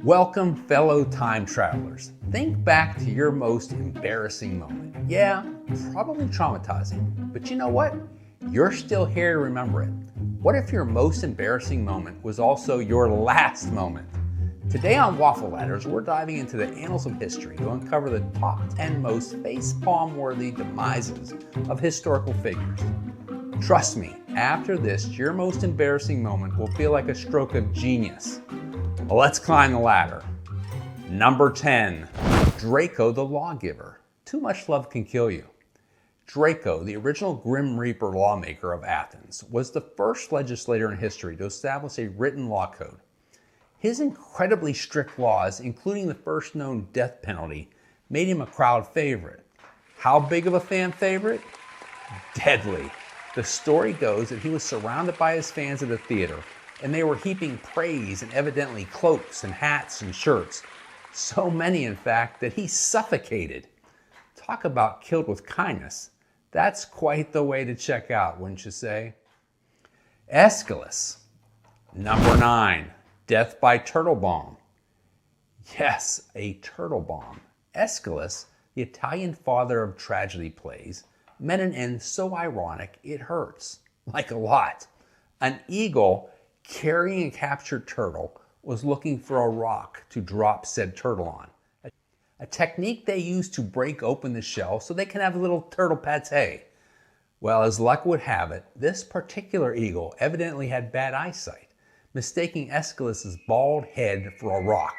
Welcome, fellow time travelers. Think back to your most embarrassing moment. Yeah, probably traumatizing, but you know what? You're still here to remember it. What if your most embarrassing moment was also your last moment? Today on Waffle Ladders, we're diving into the annals of history to uncover the top 10 most facepalm-worthy demises of historical figures. Trust me, after this, your most embarrassing moment will feel like a stroke of genius. Well, let's climb the ladder. Number 10, Draco the Lawgiver. Too much love can kill you. Draco, the original Grim Reaper lawmaker of Athens, was the first legislator in history to establish a written law code. His incredibly strict laws, including the first known death penalty, made him a crowd favorite. How big of a fan favorite? Deadly. The story goes that he was surrounded by his fans at a theater, and they were heaping praise and evidently cloaks and hats and shirts. So many, in fact, that he suffocated. Talk about killed with kindness. That's quite the way to check out, wouldn't you say? Aeschylus. Number 9, death by turtle bomb. Yes, a turtle bomb. Aeschylus, the Italian father of tragedy plays, met an end so ironic it hurts, like a lot. An eagle carrying a captured turtle was looking for a rock to drop said turtle on. A technique they use to break open the shell so they can have a little turtle pate. Well, as luck would have it, this particular eagle evidently had bad eyesight. Mistaking Aeschylus's bald head for a rock,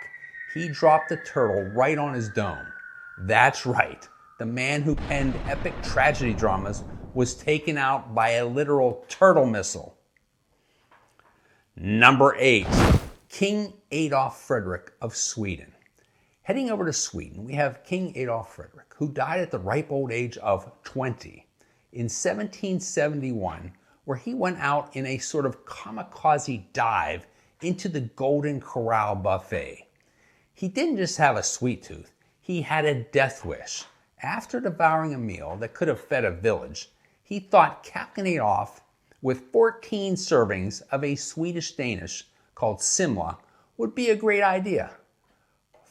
he dropped the turtle right on his dome. That's right, the man who penned epic tragedy dramas was taken out by a literal turtle missile. Number 8, King Adolf Frederick of Sweden. Heading over to Sweden, we have King Adolf Frederick, who died at the ripe old age of 20 in 1771, where he went out in a sort of kamikaze dive into the Golden Corral buffet. He didn't just have a sweet tooth, he had a death wish. After devouring a meal that could have fed a village, he thought capping it off with 14 servings of a Swedish Danish called simla would be a great idea.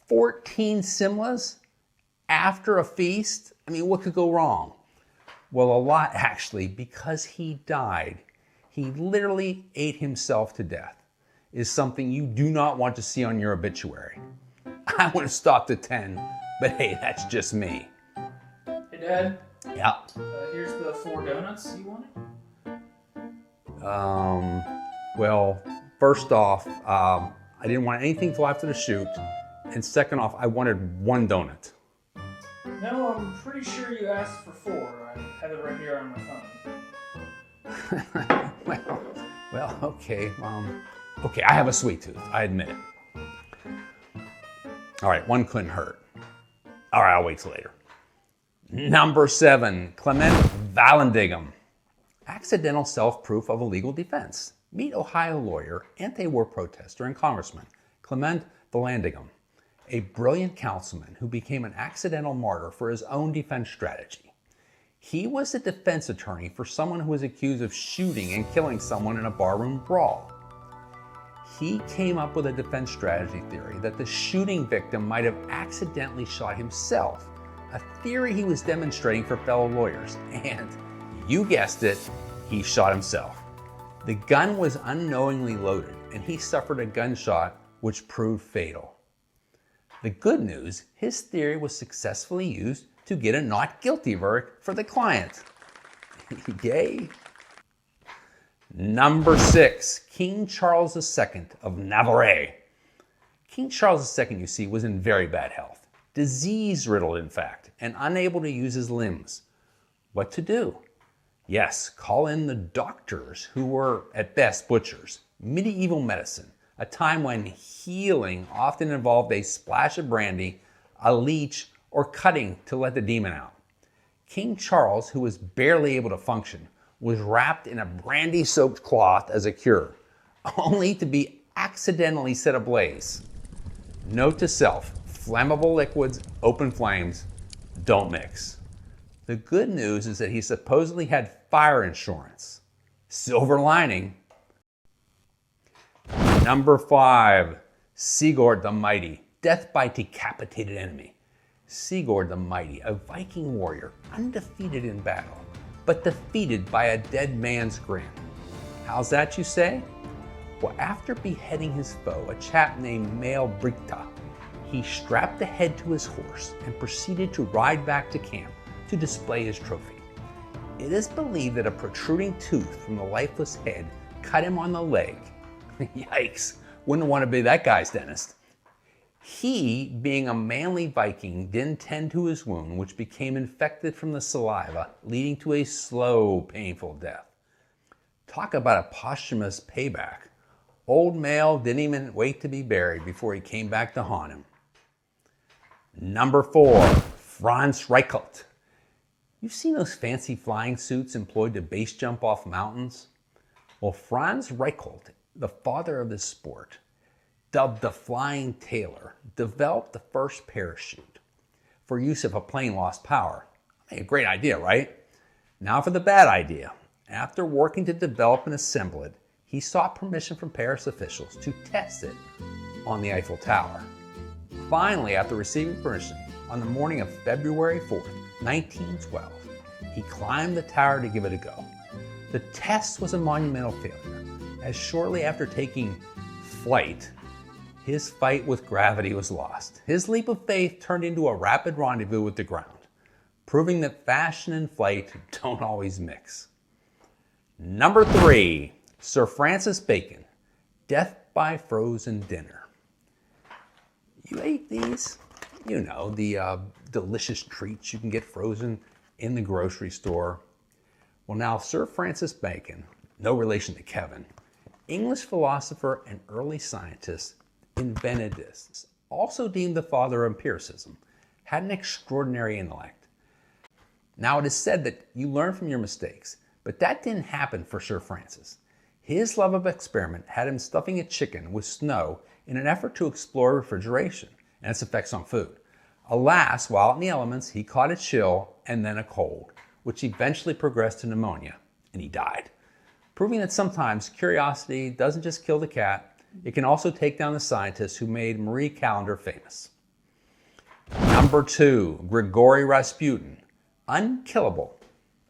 14 simlas after a feast? I mean, what could go wrong? Well, a lot actually, because he died. He literally ate himself to death. Is something you do not want to see on your obituary. I would have stopped at 10, but hey, that's just me. Hey, Dad. Yeah. Here's the 4 donuts you wanted. Well, first off, I didn't want anything till after the shoot. And second off, I wanted 1 donut. No, I'm pretty sure you asked for 4. I have it right here on my phone. well, okay. Okay, I have a sweet tooth. I admit it. All right, 1 couldn't hurt. All right, I'll wait till later. Number 7, Clement Vallandigham. Accidental self-proof of a legal defense. Meet Ohio lawyer, anti-war protester, and congressman Clement Vallandigham, a brilliant councilman who became an accidental martyr for his own defense strategy. He was a defense attorney for someone who was accused of shooting and killing someone in a barroom brawl. He came up with a defense strategy theory that the shooting victim might have accidentally shot himself, a theory he was demonstrating for fellow lawyers, and you guessed it, he shot himself. The gun was unknowingly loaded, and he suffered a gunshot which proved fatal. The good news, his theory was successfully used to get a not guilty verdict for the client. Yay! Number 6, King Charles II of Navarre. King Charles II, you see, was in very bad health, disease-riddled in fact, and unable to use his limbs. What to do? Yes, call in the doctors, who were at best butchers. Medieval medicine, a time when healing often involved a splash of brandy, a leech, or cutting to let the demon out. King Charles, who was barely able to function, was wrapped in a brandy-soaked cloth as a cure, only to be accidentally set ablaze. Note to self, flammable liquids, open flames, don't mix. The good news is that he supposedly had fire insurance. Silver lining. Number 5, Sigurd the Mighty, death by decapitated enemy. Sigurd the Mighty, a Viking warrior, undefeated in battle, but defeated by a dead man's grin. How's that, you say? Well, after beheading his foe, a chap named Maelbrigta, he strapped the head to his horse and proceeded to ride back to camp to display his trophy. It is believed that a protruding tooth from the lifeless head cut him on the leg. Yikes, wouldn't want to be that guy's dentist. He, being a manly Viking, didn't tend to his wound, which became infected from the saliva, leading to a slow, painful death. Talk about a posthumous payback. Old Mael didn't even wait to be buried before he came back to haunt him. Number 4, Franz Reichelt. You've seen those fancy flying suits employed to base jump off mountains? Well, Franz Reichelt, the father of this sport, dubbed the Flying Tailor, developed the first parachute for use if a plane lost power. A great idea, right? Now for the bad idea. After working to develop and assemble it, he sought permission from Paris officials to test it on the Eiffel Tower. Finally, after receiving permission, on the morning of February 4th, 1912, he climbed the tower to give it a go. The test was a monumental failure, as shortly after taking flight, his fight with gravity was lost. His leap of faith turned into a rapid rendezvous with the ground, proving that fashion and flight don't always mix. Number 3, Sir Francis Bacon, death by frozen dinner. You ate these? You know, the delicious treats you can get frozen in the grocery store. Well, now Sir Francis Bacon, no relation to Kevin, English philosopher and early scientist, invented this. Also deemed the father of empiricism, had an extraordinary intellect. Now it is said that you learn from your mistakes, but that didn't happen for Sir Francis. His love of experiment had him stuffing a chicken with snow in an effort to explore refrigeration and its effects on food. Alas, while in the elements, he caught a chill and then a cold, which eventually progressed to pneumonia, and he died. Proving that sometimes curiosity doesn't just kill the cat, it can also take down the scientist who made Marie Callender famous. Number 2, Grigory Rasputin, unkillable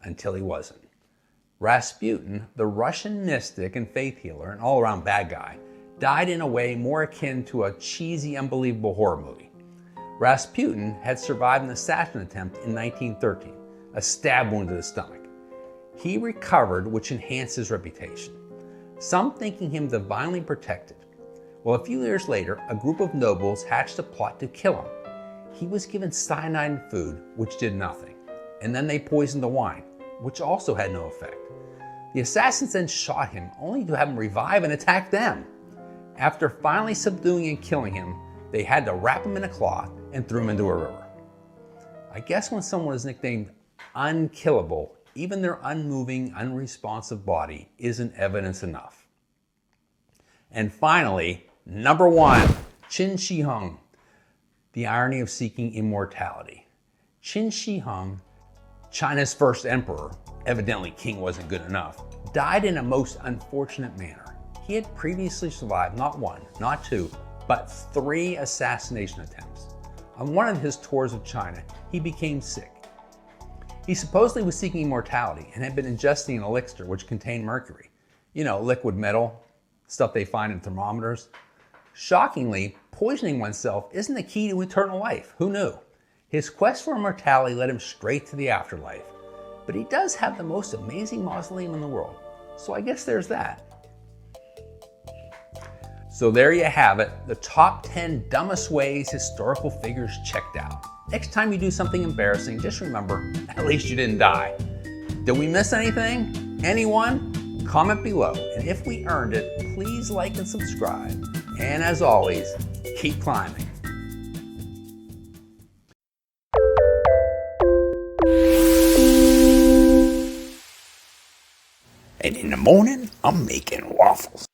until he wasn't. Rasputin, the Russian mystic and faith healer and all-around bad guy, died in a way more akin to a cheesy, unbelievable horror movie. Rasputin had survived an assassination attempt in 1913, a stab wound to the stomach. He recovered, which enhanced his reputation, some thinking him divinely protected. Well, a few years later, a group of nobles hatched a plot to kill him. He was given cyanide in food, which did nothing, and then they poisoned the wine, which also had no effect. The assassins then shot him, only to have him revive and attack them. After finally subduing and killing him, they had to wrap him in a cloth and threw him into a river. I guess when someone is nicknamed unkillable, even their unmoving, unresponsive body isn't evidence enough. And finally, number 1, Qin Shi Huang, the irony of seeking immortality. Qin Shi Huang, China's first emperor, evidently king wasn't good enough, died in a most unfortunate manner. He had previously survived not 1, not 2, but 3 assassination attempts. On one of his tours of China, he became sick. He supposedly was seeking immortality and had been ingesting an elixir which contained mercury. You know, liquid metal, stuff they find in thermometers. Shockingly, poisoning oneself isn't the key to eternal life. Who knew? His quest for immortality led him straight to the afterlife. But he does have the most amazing mausoleum in the world, so I guess there's that. So there you have it, the top 10 dumbest ways historical figures checked out. Next time you do something embarrassing, just remember, at least you didn't die. Did we miss anything? Anyone? Comment below, and if we earned it, please like and subscribe. And as always, keep climbing. And in the morning, I'm making waffles.